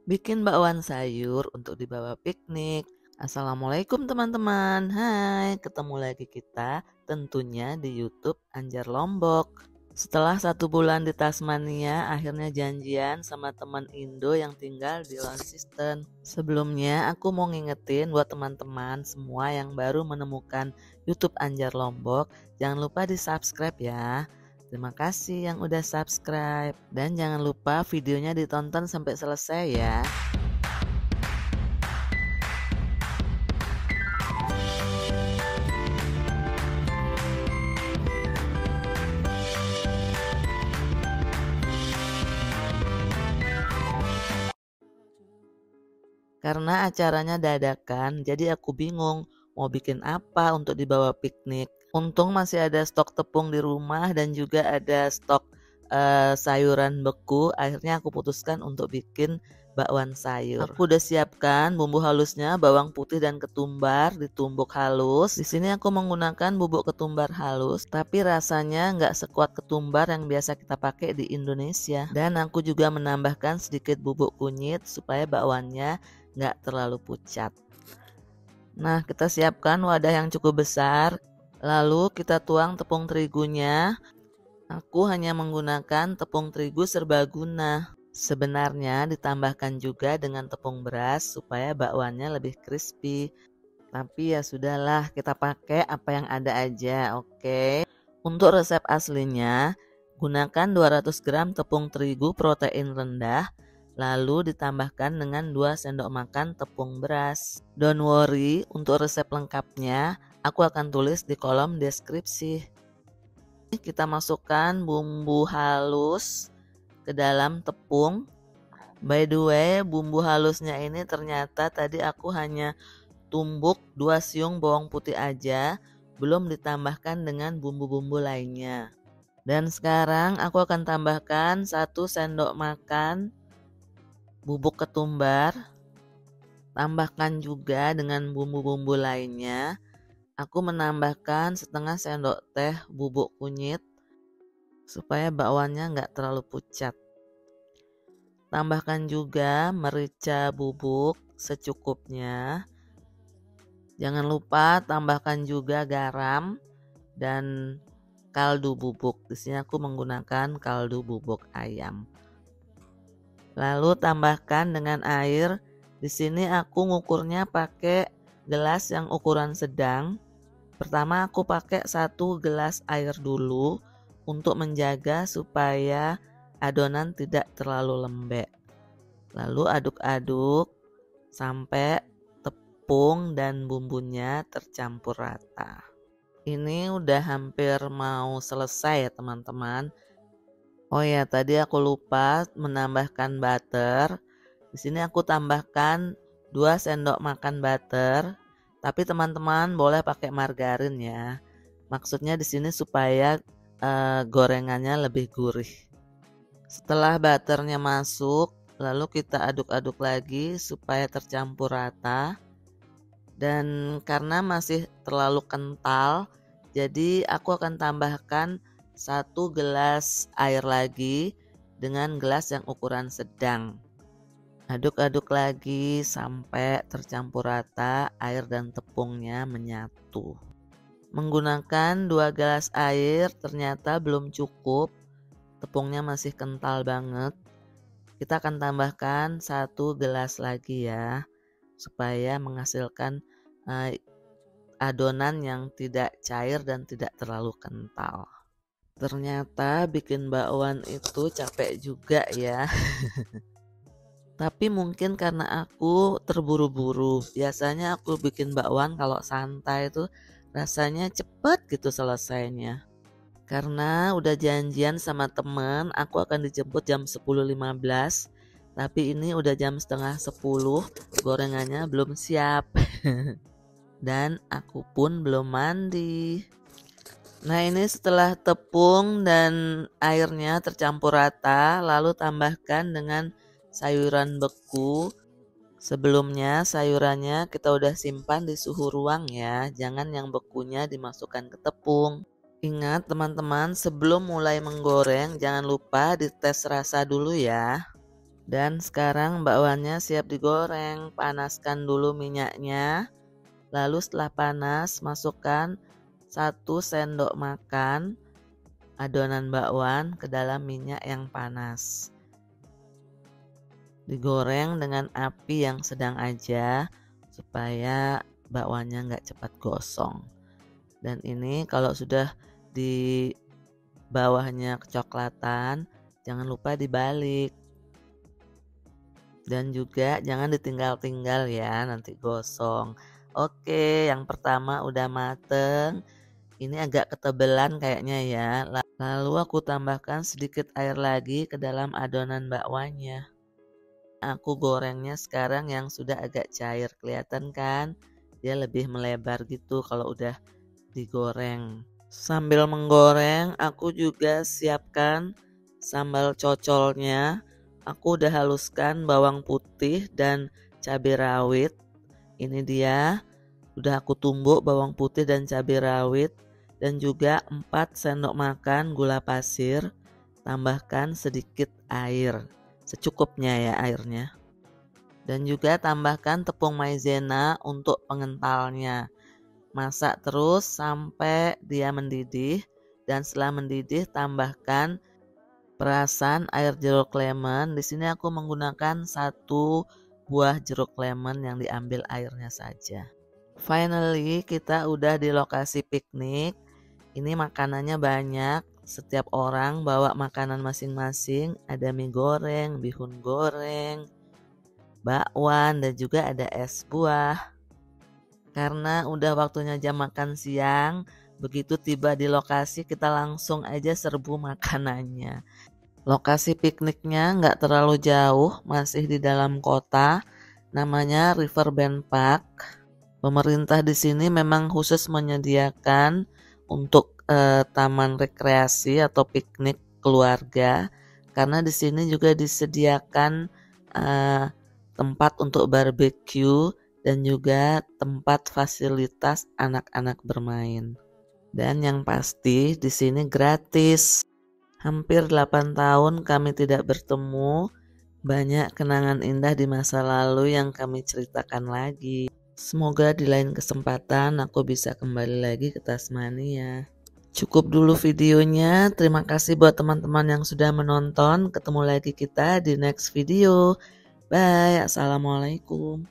Bikin bakwan sayur untuk dibawa piknik. Assalamualaikum teman-teman. Hai, ketemu lagi kita tentunya di YouTube Anjar Lombok. Setelah 1 bulan di Tasmania, akhirnya janjian sama teman Indo yang tinggal di Launceston. Sebelumnya aku mau ngingetin buat teman-teman semua yang baru menemukan YouTube Anjar Lombok, jangan lupa di subscribe ya. Terima kasih yang udah subscribe. Dan jangan lupa videonya ditonton sampai selesai ya. Karena acaranya dadakan, jadi aku bingung mau bikin apa untuk dibawa piknik. Untung masih ada stok tepung di rumah dan juga ada stok sayuran beku. Akhirnya aku putuskan untuk bikin bakwan sayur. Aku udah siapkan bumbu halusnya, bawang putih dan ketumbar ditumbuk halus. Di sini aku menggunakan bubuk ketumbar halus, tapi rasanya nggak sekuat ketumbar yang biasa kita pakai di Indonesia. Dan aku juga menambahkan sedikit bubuk kunyit supaya bakwannya nggak terlalu pucat. Nah, kita siapkan wadah yang cukup besar, lalu kita tuang tepung terigunya. Aku hanya menggunakan tepung terigu serbaguna. Sebenarnya ditambahkan juga dengan tepung beras supaya bakwannya lebih crispy. Tapi ya sudahlah, kita pakai apa yang ada aja, oke. Untuk resep aslinya, gunakan 200 gram tepung terigu protein rendah, lalu ditambahkan dengan 2 sendok makan tepung beras. Don't worry, untuk resep lengkapnya aku akan tulis di kolom deskripsi. Kita masukkan bumbu halus ke dalam tepung. By the way, bumbu halusnya ini ternyata tadi aku hanya tumbuk 2 siung bawang putih aja, belum ditambahkan dengan bumbu-bumbu lainnya. Dan sekarang aku akan tambahkan 1 sendok makan bubuk ketumbar. Tambahkan juga dengan bumbu-bumbu lainnya. Aku menambahkan setengah sendok teh bubuk kunyit supaya bakwannya nggak terlalu pucat. Tambahkan juga merica bubuk secukupnya. Jangan lupa tambahkan juga garam dan kaldu bubuk. Di sini aku menggunakan kaldu bubuk ayam. Lalu tambahkan dengan air. Di sini aku ngukurnya pakai gelas yang ukuran sedang. Pertama aku pakai 1 gelas air dulu untuk menjaga supaya adonan tidak terlalu lembek. Lalu aduk-aduk sampai tepung dan bumbunya tercampur rata. Ini udah hampir mau selesai ya teman-teman. Oh ya, tadi aku lupa menambahkan butter. Di sini aku tambahkan 2 sendok makan butter. Tapi teman-teman boleh pakai margarin ya. Maksudnya di sini supaya gorengannya lebih gurih. Setelah butternya masuk, lalu kita aduk-aduk lagi supaya tercampur rata. Dan karena masih terlalu kental, jadi aku akan tambahkan 1 gelas air lagi dengan gelas yang ukuran sedang. Aduk-aduk lagi sampai tercampur rata air dan tepungnya menyatu. Menggunakan 2 gelas air ternyata belum cukup, tepungnya masih kental banget. Kita akan tambahkan 1 gelas lagi ya, supaya menghasilkan adonan yang tidak cair dan tidak terlalu kental. Ternyata bikin bakwan itu capek juga ya. Tapi mungkin karena aku terburu-buru. Biasanya aku bikin bakwan kalau santai itu rasanya cepet gitu selesainya. Karena udah janjian sama temen, aku akan dijemput jam 10.15. Tapi ini udah jam setengah 10, gorengannya belum siap. Dan aku pun belum mandi. Nah, ini setelah tepung dan airnya tercampur rata, lalu tambahkan dengan sayuran beku. Sebelumnya sayurannya kita udah simpan di suhu ruang ya, jangan yang bekunya dimasukkan ke tepung. Ingat teman-teman, sebelum mulai menggoreng jangan lupa dites rasa dulu ya. Dan sekarang bakwannya siap digoreng. Panaskan dulu minyaknya. Lalu setelah panas, masukkan 1 sendok makan adonan bakwan ke dalam minyak yang panas. Digoreng dengan api yang sedang aja supaya bakwannya nggak cepat gosong. Dan ini kalau sudah di bawahnya kecoklatan, jangan lupa dibalik. Dan juga jangan ditinggal-tinggal ya, nanti gosong. Oke, yang pertama udah mateng. Ini agak ketebelan kayaknya ya. Lalu aku tambahkan sedikit air lagi ke dalam adonan bakwannya. Aku gorengnya sekarang yang sudah agak cair, kelihatan kan? Dia lebih melebar gitu kalau udah digoreng. Sambil menggoreng, aku juga siapkan sambal cocolnya. Aku udah haluskan bawang putih dan cabai rawit. Ini dia, udah aku tumbuk bawang putih dan cabai rawit. Dan juga 4 sendok makan gula pasir. Tambahkan sedikit air, secukupnya ya airnya. Dan juga tambahkan tepung maizena untuk pengentalnya. Masak terus sampai dia mendidih, dan setelah mendidih tambahkan perasan air jeruk lemon. Di sini aku menggunakan 1 buah jeruk lemon yang diambil airnya saja. Finally, kita udah di lokasi piknik. Ini makanannya banyak. Setiap orang bawa makanan masing-masing. Ada mie goreng, bihun goreng, bakwan, dan juga ada es buah. Karena udah waktunya jam makan siang, begitu tiba di lokasi kita langsung aja serbu makanannya. Lokasi pikniknya nggak terlalu jauh, masih di dalam kota, namanya Riverbend Park. Pemerintah di sini memang khusus menyediakan untuk taman rekreasi atau piknik keluarga, karena di sini juga disediakan tempat untuk barbeque dan juga tempat fasilitas anak-anak bermain. Dan yang pasti di sini gratis. Hampir 8 tahun kami tidak bertemu. Banyak kenangan indah di masa lalu yang kami ceritakan lagi. Semoga di lain kesempatan aku bisa kembali lagi ke Tasmania. Cukup dulu videonya. Terima kasih buat teman-teman yang sudah menonton. Ketemu lagi kita di next video. Bye. Assalamualaikum.